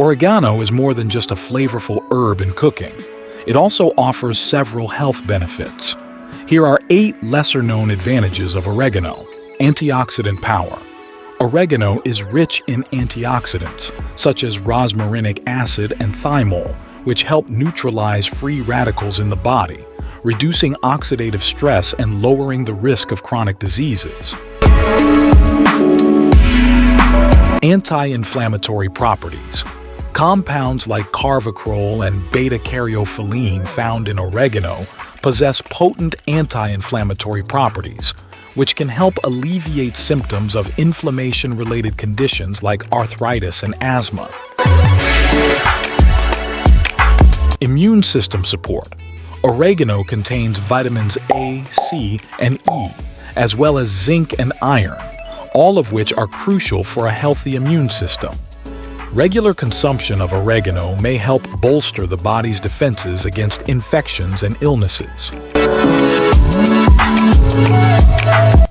Oregano is more than just a flavorful herb in cooking. It also offers several health benefits. Here are 8 lesser-known advantages of oregano. Antioxidant power. Oregano is rich in antioxidants, such as rosmarinic acid and thymol, which help neutralize free radicals in the body, reducing oxidative stress and lowering the risk of chronic diseases. Anti-inflammatory properties. Compounds like carvacrol and beta-caryophyllene found in oregano possess potent anti-inflammatory properties, which can help alleviate symptoms of inflammation-related conditions like arthritis and asthma. Immune system support. Oregano contains vitamins A, C, and E, as well as zinc and iron, all of which are crucial for a healthy immune system. Regular consumption of oregano may help bolster the body's defenses against infections and illnesses.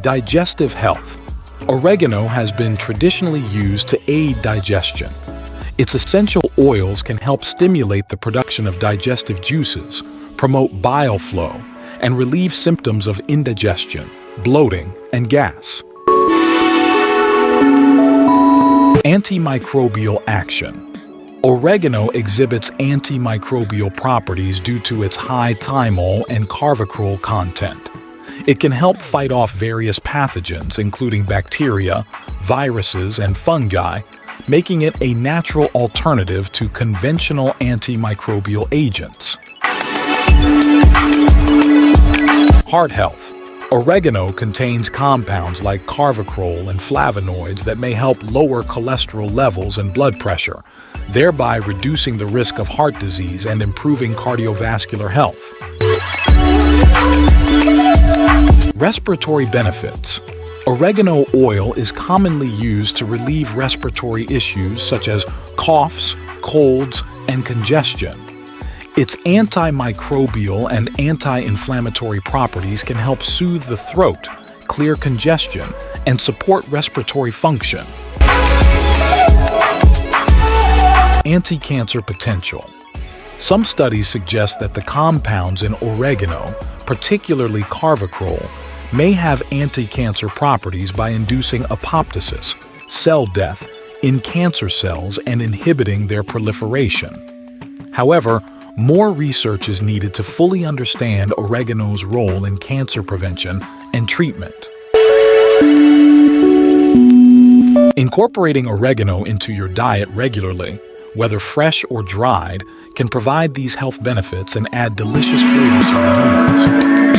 Digestive health. Oregano has been traditionally used to aid digestion. Its essential oils can help stimulate the production of digestive juices, promote bile flow, and relieve symptoms of indigestion, bloating, and gas. Antimicrobial action. Oregano exhibits antimicrobial properties due to its high thymol and carvacrol content. It can help fight off various pathogens, including bacteria, viruses, and fungi, making it a natural alternative to conventional antimicrobial agents. Heart health. Oregano contains compounds like carvacrol and flavonoids that may help lower cholesterol levels and blood pressure, thereby reducing the risk of heart disease and improving cardiovascular health. Respiratory benefits. Oregano oil is commonly used to relieve respiratory issues such as coughs, colds, and congestion. Its antimicrobial and anti-inflammatory properties can help soothe the throat, clear congestion, and support respiratory function. Anti-cancer potential. Some studies suggest that the compounds in oregano, particularly carvacrol, may have anti-cancer properties by inducing apoptosis, cell death, in cancer cells and inhibiting their proliferation. However, more research is needed to fully understand oregano's role in cancer prevention and treatment. Incorporating oregano into your diet regularly, whether fresh or dried, can provide these health benefits and add delicious flavor to your meals.